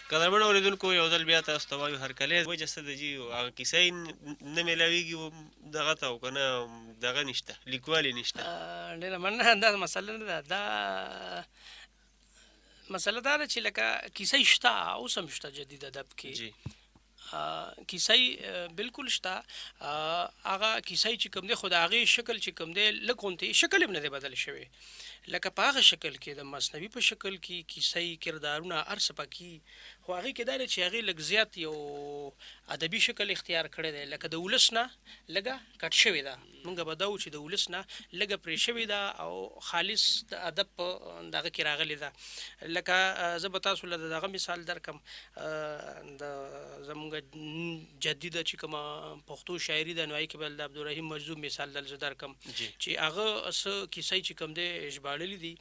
قدرمن اورېدونکو یو ځل بیا تاسو ته وایو هرکلی وجه څه ده جي هغه کیسه یې نه میلاویږي دغه ته او که نه دغه نشته لیکوال یې نشته. ډېره مننه. دا مسله نه ده، دا مسله دا ده چې لکه کیسه شته، اوس هم شته جدید ادب کې. جی کیسه بالکل شته. هغه کیسه چې کوم دی خو د هغې شکل چې کوم دی لږ غوندې شکل هم نه دی بدل شوی، لکه په هغه شکل کې د مثنوي په شکل کې کیسه کردارونه هر څه پکې، خو هغې کې دا دی چې هغې لږ زیات یو ادبي شکل اختیار کړی دی، لکه د ولس نه لږه کټ شوې ده. مونږ به دا و چې د ولس نه لږه پرې شوې ده او خالص د ادب په دغه کې راغلې ده. لکه زه به تاسو له دغه مثال درکم، د زمونږ جدیده چې کومه پښتو شاعري ده نو هغې کې به د عبدالرحیم مجذوب مثال دلته درکم چې هغه څه کیسې چې کوم دی ژباړلي دي،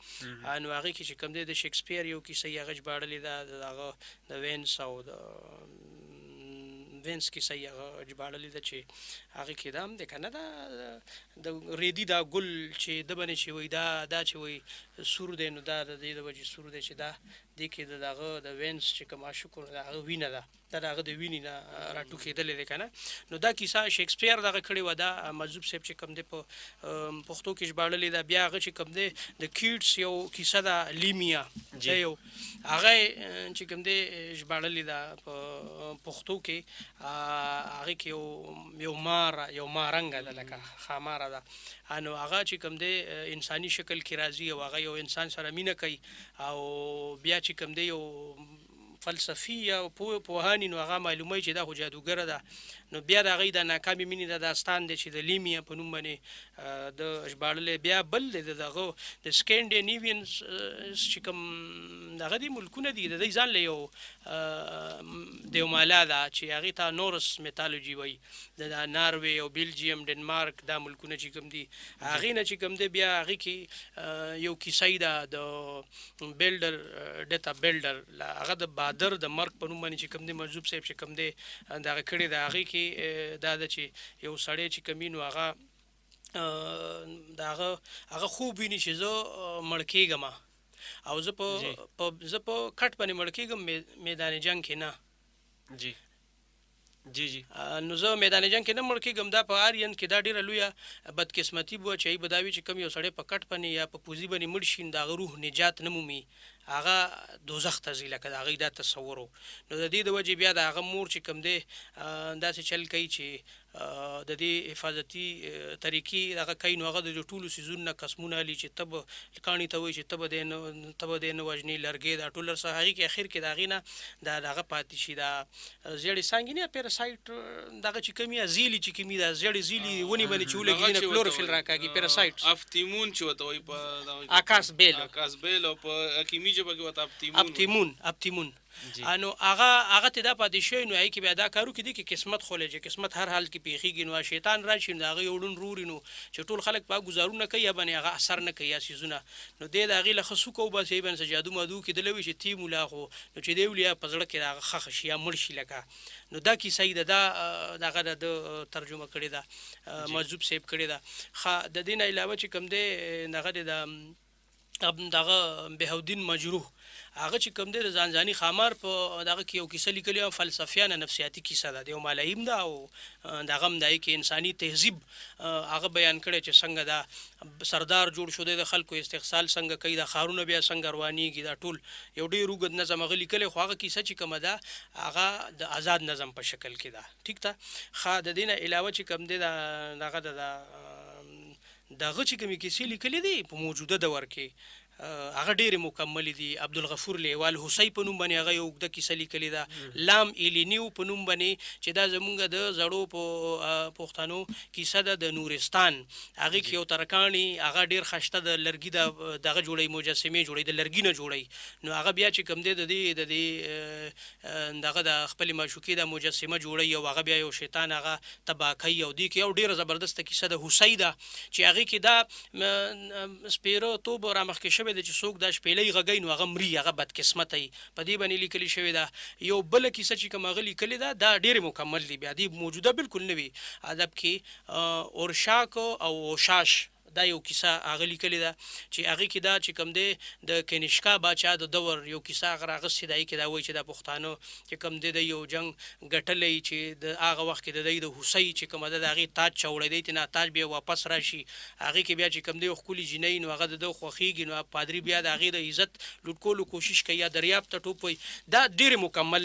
نو هغې کې چې کوم دی د شکسپیر یو کیسه یې هغه ژباړلې ده، د هغه د وینس او د وینس کیسه یې هغه ژباړلې ده چې هغې کې دا هم دی که نه د ریدي دا ګل چې ده باندې چې وایي دا چې وایي سور دی، نو دا د دې د وجې سور دی چې دا دې کې د هغه د وینس چې کوم عاشق د هغه وینه ده، دا د هغه د وینې نه راټوکېدلې دی که نه. نو دا کیسه شکسپیر دغه کړې وه، دا مجذوب صاحب چې کوم دی په پښتو کې ژباړلې ده. بیا هغه چې کوم دی د کیټس یو کیسه ده لیمیا، دا یو هغه چې کوم دی ژباړلې ده په پښتو کې، هغې کې یو مارنګه ده لکه ښاماره ده، نو هغه چې کوم دی انساني شکل کې راځي او هغه یو انسان سره مینه کوي، او بیا چې کوم دی یو فلسفي یا پوهاني نو هغه معلوموي چې دا خو جادوګره ده. نو بیا د هغې د ناکامې مینې د داستان دی چې د لیمیا په نوم باندې د ژباړلی. بیا بل دی د دغه د سکینډینیوینز چې کوم دغه دي ملکونه دي، د دوی ځان له یو د یو مالا ده چې هغې ته نورس میتالوجي وایي، د ناروې او بیلجیم ډنمارک دا ملکونه چې کوم دي، هغې نه چې کوم دی بیا هغې کې یو کیسه ده د بیلډر ډیته بیلډر، هغه د بادر د مرګ په نوم باندې چې کوم دی مجذوب صاحب چې کوم دی دغه کړې ده. هغې کې دا ده چې یو سړی چې کوم وي نو هغه د هغه خوب ویني چې زه مړ کېږم او زه په کټ باندې مړ کېږم میدان جنګ کې نه. جی جی جی نو زه میدان جنګ کې نه مړ کېږم. دا په آریان کې دا ډېره لویه بدقسمتي به وه چې هغوی به دا وي چې کوم یو سړی په کټ باندې یا په پوزي باندې مړ شي، د هغه روح نجات نه مومي، هغه دوزخ ته ځي، لکه د هغوی دا تصور و. نو د دې د وجې بیا د هغه مور چې کوم دی داسې چل کوي چې د دې حفاظتي طریقې دغه کوي، نو هغه د ټولو څیزونو نه قسمونه علي چې ته به کاڼي ته وایي چې ته به دی نه وژنې، لرګې دا ټول هر څه هغې کې اخر کې د هغې نه دا دغه پاتې شي، دا زیړې څانګې نه پیراسایټ دغه چې کوم زیلي چې کومي دا زیړې زیلي ونې باندې چې ولګي نه کلوروفیل راکاږي پیراسایټ افتیمون چې ورته وایي په آکاس بیل او په حکیمي ژبه کې ورته اپتیمون. نو هغه ته دا پاتې شوی، نو هغې کې بیا دا کارو کې دي چې قسمت خولی چې قسمت هر حال کې پېښېږي، نو شیطان راشي نو د هغه یو ړوند روري، نو چې ټول خلک په ګزارونه کوي یا باندې هغه اثر نه کوي یا څیزونه، نو دی د هغې له ښه څوکه وباسي، یې باندې څه جادو مادو کېدلی وي چې تی مولا خو نو چې دی ولي په زړه کې د هغه ښخ شي یا مړ شي لکه. نو دا کیسه یې ده، دا دغه د ترجمه کړې ده، مجذوب صاحب کړې ده. د دې نه علاوه چې کوم دی دغه د دغه بهاودین مجروح هغه چې کوم دی د ځانځاني ښامار په دغه کې یو کیسه لیکلې وه، فلسفیانه نفسیاتي کیسه ده، د یو ملایم ده او دغه هم د هغې کې انساني تهذیب هغه بیان کړی چې څنګه دا سردار جوړ شو دی، د خلکو استحصال څنګه کوي، دا ښارونه بیا څنګه روانېږي، دا ټول یو ډېر اوږد نظم هغه لیکلی، خو هغه کیسه چې کومه ده هغه د آزاد نظم په شکل کې ده. ټیک ده. د دې نه علاوه چې کوم دی دغه دغه چې کومې کیسې لیکلې دي په موجوده دور کې هغه ډېرې مکملې دي. عبدالغفور لیوال حسی په نوم باندې هغه یو اوږده کیسه لیکلې ده. لام ایلینیو په نوم باندې چې دا زمونږ د زړو پښتنو کیسه ده د نورستان، هغې کې یو ترکاڼي هغه ډېر ښایسته د لرګي دغه جوړوي، مجسمې جوړوي، د لرګي نه جوړوي، نو هغه بیا چې کوم دی د دې دغه د خپلې معشوقې د مجسمه جوړوي او هغه بیا یو شیطان هغه تباه کوي، او دې کې یو ډېره زبردسته کیسه د حسی ده چې هغې کې دا سپېره توب رامخکې شوی دی چې څوک دا شپېلۍ غږوي نو هغه مري، هغه بدقسمته وي، په دې باندې لیکلې شوې ده. یو بله کیسه چې کوم هغه لیکلې ده دا ډېرې مکمل دي، بیا دې موجوده بالکل نه وي ادب کې. اورشاک او اوشاش دا یو کیسه هغه لیکلې ده چې هغه کې دا چې کوم دی د کنیشکا باچا د دور یو کیسه هغه راغستې دی کې دا وایي چې دا پښتانه چې کوم دی د یو جنگ ګټلی چې د هغه وخت کې د هوسۍ چې کومه ده د هغې تاج چوړی دی نه تاج بیا واپس راشي هغې کې بیا چې کوم دی ښکلي جینۍ نو هغه د ده خوښېږي نو پادري بیا د هغې د عزت لوټ کولو کوشش کوي یا دریاب ته ټوپ وایي دا ډېرې مکمل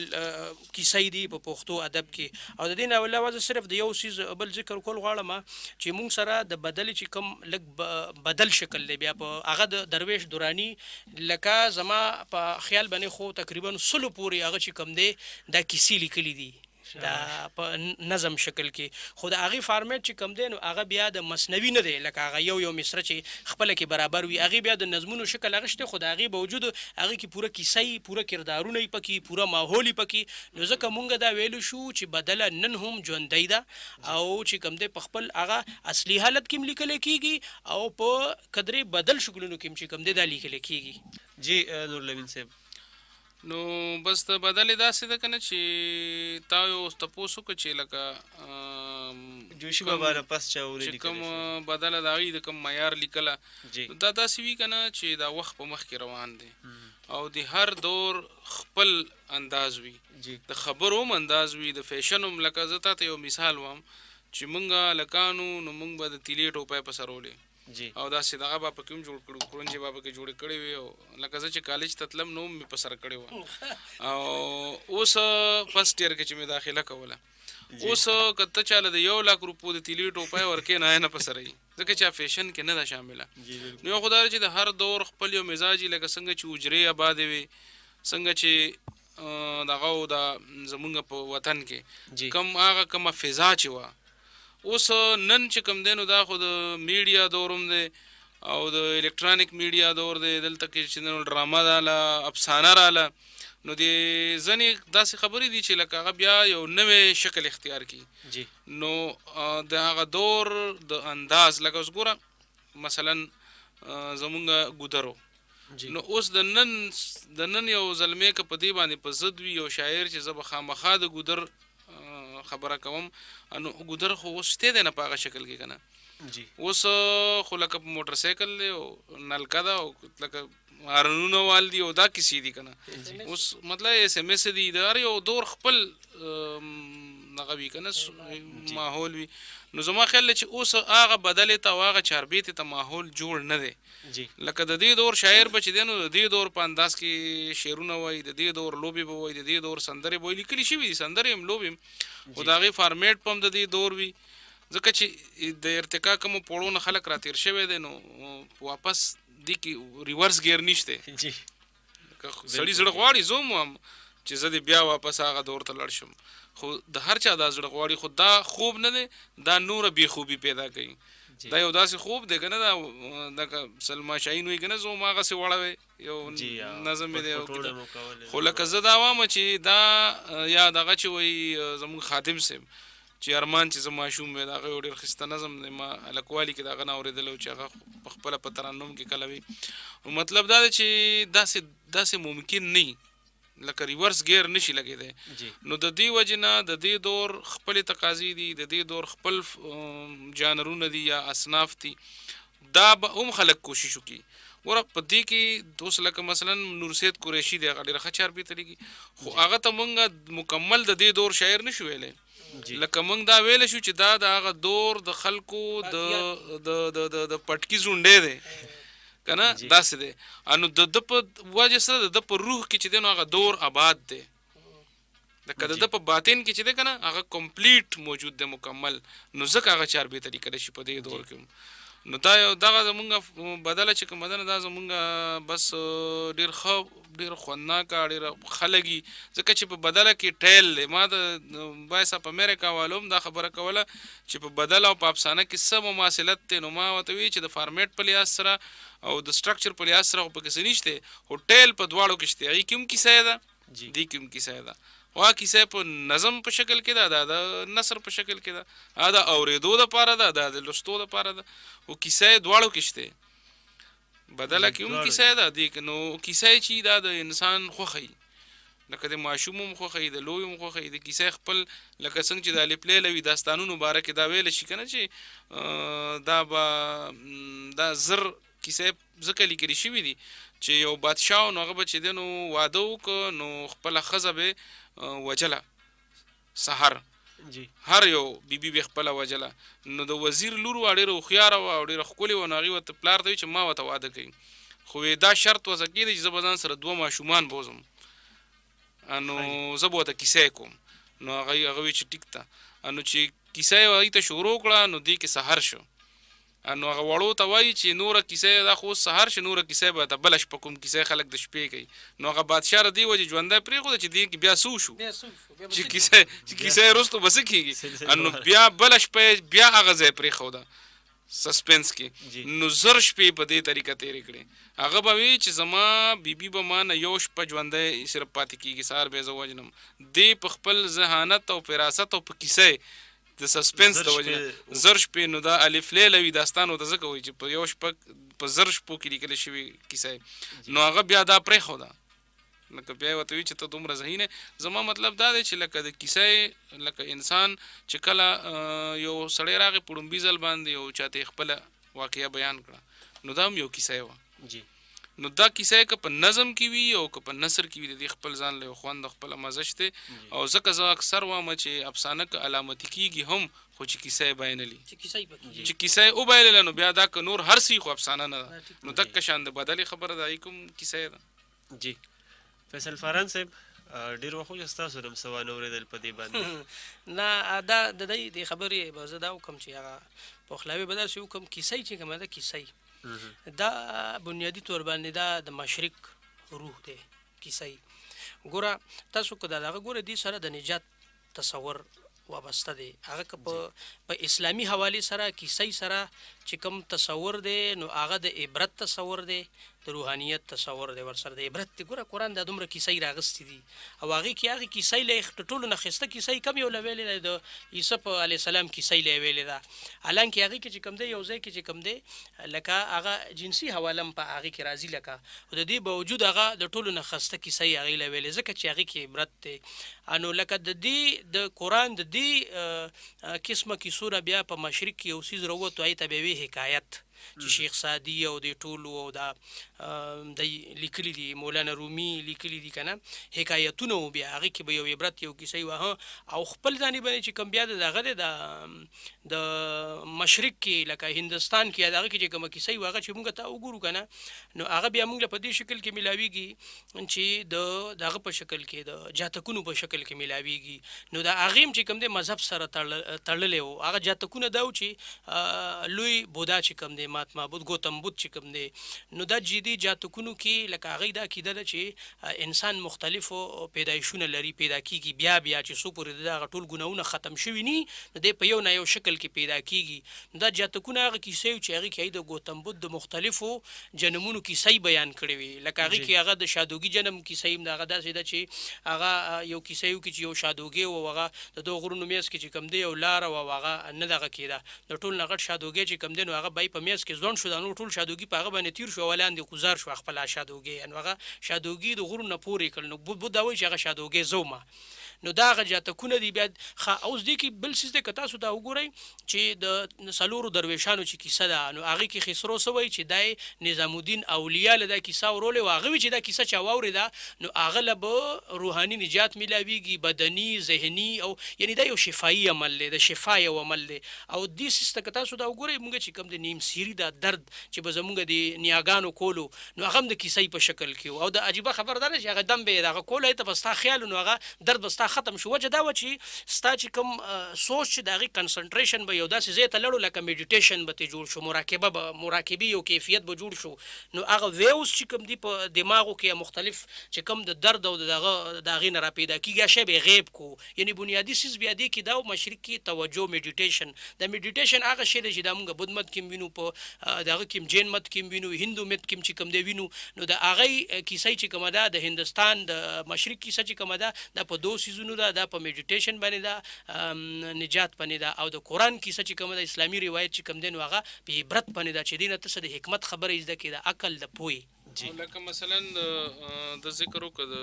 کیسې دي په پښتو ادب کې او د دې نه علاوه زه صرف د یو څیز بل ذکر کول غواړم چې موږ سره د بدلې چې کوم لږ بدل شکل دی بیا په هغه د درویش دراني لکه زما په خیال باندې خو تقریبا 100 پورې هغه چې کوم دی دا کیسې لیکلي دي دا په نظم شکل کې خو د هغې فارمیټ چې کوم دی نو هغه بیا د مصنوي نه دی لکه هغه یو مصره چې خپله کې برابر وي هغې بیا د نظمونو شکل هغه شته خو د هغې باوجود هغې کې پوره کیسه پوره کردارونه یې پکې پوره ماحول یې پکې نو ځکه مونږ دا ویلو شو چې بدله نن هم ژوندی ده او چې کوم دی په خپل هغه اصلي حالت کې هم لیکلی کېږي او په قدرې بدل شکلونو کې هم چې کوم دی دا لیکلی کېږي جی نورالامین صاحب نو بس ته بدلې داسې ده که نه چې تا یو تپوس وکړه چې لکه جوشي بابا نه پس چا چې کوم بدله د هغې د کوم معیار لیکله دا داسې وي که نه چې دا وخت په مخ کې روان دی او د هر دور خپل انداز وي د خبرو هم انداز وي د فیشن هم لکه زه تا ته یو مثال وایم چې مونږ لکانو نو مونږ به د تیلې ټوپۍ په سرولې او داسې دغه به پکې هم جوړ کړو کرنجې به پکې جوړې کړې وې او لکه زه چې کالج ته تلم نو مې په سر کړې وه او اوس فرسټ ایئر کې چې مې داخله کوله اوس که ته چاله د 1 لک روپو د تیلې ټوپۍ ورکې نه په سره وي ځکه چې فیشن کې نه ده شامله نو یو خو دا چې د هر دور خپل یو مزاج لکه څنګه چې حجرې آبادې وي څنګه چې دغه د زمونږ په وطن کې کم هغه کومه فضا چې وه اوس نن چې کوم دی نو دا خو د میډیا دور هم دی او د الکترانیک میډیا دور دی دلته کې چې نن ډرامه راله افسانه راله نو د ځینې داسې خبرې دي چې لکه هغه بیا یو نوی شکل اختیار کړي نو د هغه دور د انداز لکه اوس ګوره مثلا زمونږ ګودرو نو اوس د نن یو زلمی که په دې باندې په ضد وي یو شاعر چې زه به خامخا د ګودر خبره کوم نو ګودر خو اوس شته دی نه په هغه شکل کې که نه اوس خو لکه په موټر سایکل دی او نلکه ده او لکه هارنونه وال دي او دا کیسې دي که نه اوس مطلب ایس ایم ایس دي د هر یو دور خپل دغه وي که نه ماحول وي نو زما خیال دی چې اوس هغه بدلې ته او هغه چاربیتې ته ماحول جوړ نه دی لکه د دې دور شاعر به چې دی نو د دې دور په انداز کې شعرونه وایي د دې دور لوبې به وایي د دې دور سندرې به وایي لیکلي شوي دي سندرې هم لوبې هم خو د هغې فارمیټ په هم د دې دور وي ځکه چې د ارتقا کومو پوړو نه خلک راتېر شوی دی نو واپس دې کې ریورس ګیر نشته سړي زړه غواړي زه هم وایم چې زه دې بیا واپس هغه دور ته لاړ شم خو د هر چا دا زړه غواړي خو دا خوب نه دی دا نوره بېخوبي پیدا کوي دا یو داسې خوب دی که نه دا دغه سلما شاهین وایي که نه زه هم هغسې وړه یو نظم مې دی خو لکه زه دا وایم چې دا یا دغه چې وایي زموږ خادم صاحب چې ارمان چې زه ماشوم وی د هغه یو ډېر ښایسته نظم دی ما هلکوالي کې د هغه نه اورېدلی و چې هغه په خپله په ترنم کې کله وي مطلب دا دی چې داسې ممکن نه وي لکه ریورس ګیر نشي لګېدی نو د دې وجې نه د دې دور خپلې تقاضې دي د دې دور خپل جانرونه دي یا اصناف دي دا به هم خلک کوشش وکړي ګوره په دې کې اوس لکه مثلا نور سید قریشي دی هغه ډېره ښه چاربیته لیکي خو هغه ته مونږ مکمل د دې دور شاعر نشو ویلی لکه مونږ دا ویلی شو چې دا د هغه دور د خلکو د پټکي زونډی دی که نه داسې دی نو د ده په وجه سره د ده په روح کې چې دی نو هغه دور آباد دی لکه د ده په باطن کې چې دی که نه هغه کمپلیټ موجود دی مکمل نو ځکه هغه چاربیته لیکلی شي په دې دور کې نو دا یو دغه زمونږ بدله چې کومه ده نه دا زمونږ بس ډېر ښه ډېر خوندناکه ډېره ښه لګي ځکه چې په بدله کې ټیل دی ما د بایسه په امریکا والو هم دا خبره کوله چې په بدله او په افسانه کې څه مماثلت دی نو ما ورته وی چې د فارمیټ په لحاظ سره او د سټرکچر په لحاظ سره خو پکې څه نشته خو ټیل په دواړو کې شته هغې کې هم کیسه ده دې کې هم کیسه ده خو هغه کیسه په نظم په شکل کې ده دا د نثر په شکل کې ده هغه د اورېدو دپاره ده دا د لوستو دپاره ده خو کیسه یې دواړو کې شته بدله کې هم کیسه ده دې نو کیسه یې چې دا د انسان خوښوي لکه د ماشوم هم خوښوي د لوی هم خوښوي د کیسه خپل لکه څنګه چې د الف لیله وي داستانونو باره کې دا ویلی شي که نه چې دا به دا زر کیسې ځکه لیکلي شوي دي چې یو بادشاه نو هغه به چې دی نو واده وکړه نو خپله ښځه به وجله سهار هر یو بیبي به خپله وجله نو د وزیر لور وه ډېره هوښیاره وه او ډېره ښکلې وه نو هغې ورته پلار ته وي چې ما ورته واده کوي خو دا شرط وضع کېدی چې زه به ځان سره 2 ماشومان بوزم نو زه به ورته کیسه یې کوم نو هغه وی چې ټیک ته نو چې کیسه یې هغوی ته شروع کړه نو دې کې سحر شو نو هغه وړو ته وایي چې نوره کیسه دا خو سحر شي نوره کیسه به ته بله شپه کوم کیسه خلک د شپې کوي نو هغه بادشاه د دې وجې ژوندی پرېښوده چې دې کې بیا څه وشو چې کیسه یې وروستو به څه کېږي نو بیا بله شپه یې بیا هغه ځای پرېښوده سسپنس کې نو زر شپې په دې طریقه تېرې کړې هغه به وي چې زما بیبي به ما نه یو شپه ژوندی صرف پاتې کېږي سهار به یې زه وژنم دې په خپل ذهانت او فراست او په کیسه د سسپنس د وجې زر شپې نو دا الف لیله وي داستان ورته ځکه وایي چې په یو شپه په زر شپو کې لیکلی شوي کیسه نو هغه بیا دا پرېښوده لکه بیا یې ورته وي چې ته دومره ذهین یې زما مطلب دا دی چې لکه د کیسه لکه انسان چې کله یو سړی راغی په ړومبي ځل باندې یو چاته یې خپله واقعه بیان کړه نو دا هم یو کیسه وه نو دا کیسه که په نظم کې وي او که په نثر کې وي د دې خپل ځان له یو خوند خپله مزه شته او ځکه زه اکثر وایم چې افسانه که علامتي کېږي هم خو چې کیسه یې بیانلي چې کیسه یې وبایلله نو بیا دا که نور هر څه خو افسانه نه ده نو دقه شان د بدلې خبره ده کوم کیسه یې ده جی فیصل فاران صاحب ډېر وخت وروسته ستاسو نه هم څه وانه اورېدل په دې باندې نه دا د دې خبرې به زه دا وکړم چې هغه پخلاوي به داسې وکړم کیسه چې کومه ده کیسه دا بنیادي طور باندې دا د مشرق روح دی کیسه ګوره تاسو که دا دغه ګوره دې سره د نجات تصور وابسته دی هغه که په اسلامي حوالې سره کیسې سره چې کوم تصور دی نو هغه د عبرت تصور دی د روحانیت تصور دی ورسره د عبرت دی ګوره قرآن دا دومره کیسې راغستې دي او هغې کې هغې کیسې له د ټولو نه ښایسته کیسې کم یو له ویلې دی د یوسف علیه السلام کیسې له یې ویلې ده حالانکې هغې کې چې کوم دی یو ځای کې چې کوم دی لکه هغه جنسي حواله هم په هغې کې راځي لکه خو د دې باوجود هغه د ټولو نه ښایسته کیسې هغې له ویلې ځکه چې هغې کې عبرت دی نو لکه د دې د قرآن د دې قسمه کیسو نه بیا په مشرق کې یو څیز راووتو هغې ته بیا وی حکایت چې شیخ سعدي او د ټولو او دا د لیکلي دي مولانا رومي لیکلي دي که نه حکایتونه و بیا هغې کې به یو عبرت یو کیسې وه او خپل ځانې باندې چې کوم بیا د دغه دی د مشرق کې لکه هندوستان کې هغه کې چې کومه کیسې وه هغه چې موږ ته وګورو که نه نو هغه بیا موږ له په دې شکل کې میلاویږي چې د دغه په شکل کې د جاتکونو په شکل کې میلاویږي نو د هغې هم چې کوم دی مذهب سره تړلی و هغه جاتکونه دا و چې لوی بودا چې کوم دی مهاتما بود ګوتم بود چې کوم دی نو دا جدي جاتکونو کې لکه هغې دا کیده ده چې انسان مختلفو پیدایشونه لري پیدا کیږي بیا چې څو پورې د هغه ټول ګناهونه ختم شوي ني نو دی په یو نه یو شکل کې پیدا کیږي نو دا جاتکونه هغه کیسې چې هغې کې د ګوتم بود د مختلفو جنمونو کیسې بیان کړې وي لکه هغې کې هغه د شادوګي جنم کیسې هم د هغه داسې ده چې هغه یو کیسې وکړي چې یو شادوګي و هغه د دغو غرونو میز کې چې کوم دی یو لاره و هغه نه دغه کېده د ټول نه غټ شادوګي چې کوم دی نو هغه به په میز کې ځوان شو دا نور ټول شادوګي په هغه باندې تیر شو ولاندې گذار شو خپل شادوګي نو هغه شادوګي د غرونو پورې کړل نو بود دا وایي چې هغه شادوګي زومه نو دا هغه جاتکونه دي بیا اوس دې کې بل څیز دی که تاسو دا وګورئ چې د څلورو درویشانو چې کیسه ده نو هغې کې خسرو څه وایي چې دا نظام الدین اولیا له دا کیسه ورولې و هغه وایي چې دا کیسه چا واورېده نو هغه له به روحاني نجات میلاویږي بدني ذهني او یعنی دا یو شفایي عمل دی د شفا یو عمل دی او دې څیز ته که تاسو دا وګورئ مونږ چې کوم د نیم سیري دا درد چې به زمونږ د نیاګانو کولو نو هغه هم د کیسې په شکل کې او د عجیبه خبر دا ده چې هغه دم به یې دغه کولی ته به ستا خیال نو هغه درد به ستا ختم شو وجه دا و چې ستا چې کوم سوچ چې د هغې کنسنټریشن به یو داسې ځای ته لړو لکه میډیټیشن به ترې جوړ شو مراقبې یو کیفیت به جوړ شو نو هغه ویوز چې کوم دي په دماغو کې مختلف چې کوم د درد او د هغې نه راپیدا کېږي شی به یې غیب کو یعنې بنیادي څیز بیا دې کې دا و مشرق کې توجه میډیټیشن د میډیټیشن هغه شی دی چې دا مونږ بد مت کې وینو په دغه کې جین مت کې وینو هندو مت کې چې کوم دی وینو نو د هغې کیسې چې کومه ده د هندوستان د مشرق کیسه چې کومه ده دا په 2 سیزونو ده دا په میډیټیشن باندې ده نجات باندې ده او د قرآن کیسه چې کومه ده اسلامي روایت چې کوم دی نو هغه په عبرت باندې ده چې دې نه ته څه د حکمت خبرې زده کړې د عقل د پوهې لکه مثلا د ذکر وکړه د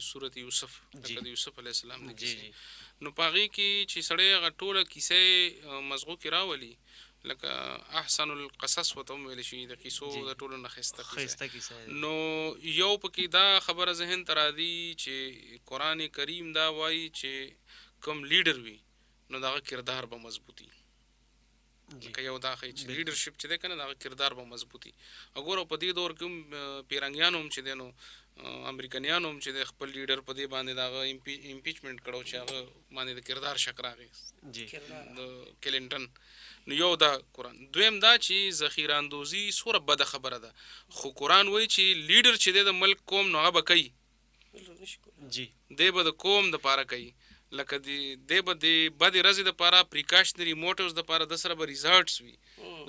سورت یوسف لکه د یوسف علیه السلام د کیسې نو په هغې کې چې سړی هغه ټوله کیسې مضغو کې راولي لکه احسن القصص وته ویل شي د قصو د ټولو نه ښایسته کیسه ده. نو یو پکې دا خبره ذهن ته راځي چې قرآن کریم دا وایي چې کوم لیډر وي نو دغه کردار به مضبوطي لکه یو دا ښایي چې لیډرشپ چې دی که نه دغه کردار به مضبوطي. وګوره په دې دور کې هم پیرنګیانو هم چې دی نو امریکنیانو هم چې د خپل لیډر په دې باندې د هغه امپیچمنټ کړو چې هغه باندې د کردار شک راغی د کلینټن. نو یو دا قرآن، دویم دا چې ذخیره اندوزي څومره بده خبره ده، خو قرآن وایي چې لیډر چې دی د ملک قوم نو هغه به کوي دی به د قوم دپاره کوي، لکه دی به د بدې ورځې دپاره پریکاشنري موټوز دپاره د سره به ریزالټس وي،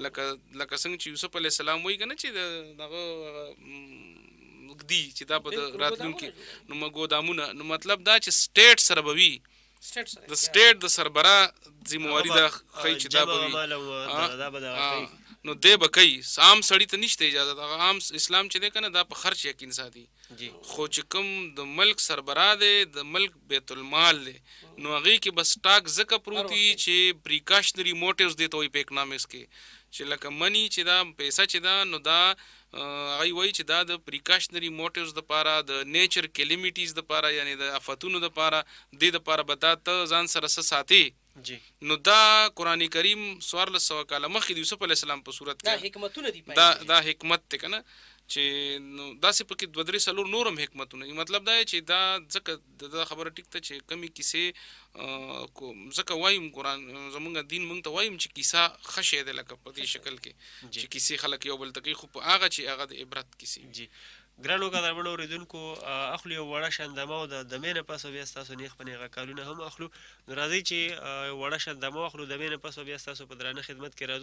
لکه څنګه چې یوسف علیه السلام وایي که نه چې دغه دی چې دا به د راتلونکي نو ګودامونه، نو مطلب دا چې سټیټ سره به وي، د سټیټ د سربراه ذمواري دا ښایي چې دا به وي، نو دی به کوي. عام سړي ته نشته اجازه، دغه عام اسلام چې دی که نه دا په خرچ یقین ساتي، خو چې کوم د ملک سربراه دی د ملک بیت المال دی نو هغې کې به سټاک ځکه پروت وي چې پریکاشنري موټیوز دی ته وایي په اکنامکس کې، چې لکه منی چې دا پیسه چې ده نو دا هغوی وایي چې دا د پریکاشنري موټیوز دپاره د نیچر کلیمیټیز دپاره یعنی د آفتونو دپاره دې دپاره به دا ته ځان سره څه ساتې. نو دا قرآن کریم 1400 کاله مخکې د یوسف علیه السلام په صورت کې دا حکمت دی که نه، چې نو داسې پکې 2-3 نورم حکمتونه، مطلب دا چې دا ځکه دا خبره ټیک ته چې کمې کیسې ځکه وایم قرآن زمونږ دین مونږ ته وایم چې کیسه ښه شی دی لکه په دې شکل کې چې کیسې خلک یو بل ته کوي، خو په هغه چې هغه د عبرت کیسې. ګرانو قدرمنو اورېدونکو، اخلو یو وړه شندمه او د دمې نه پس بیا ستاسو نیغ په نیغه کالونه هم اخلو. نو راځئ چې وړه شندمه واخلو، دمې نه پس بیا ستاسو په درانه خدمت کې راځو.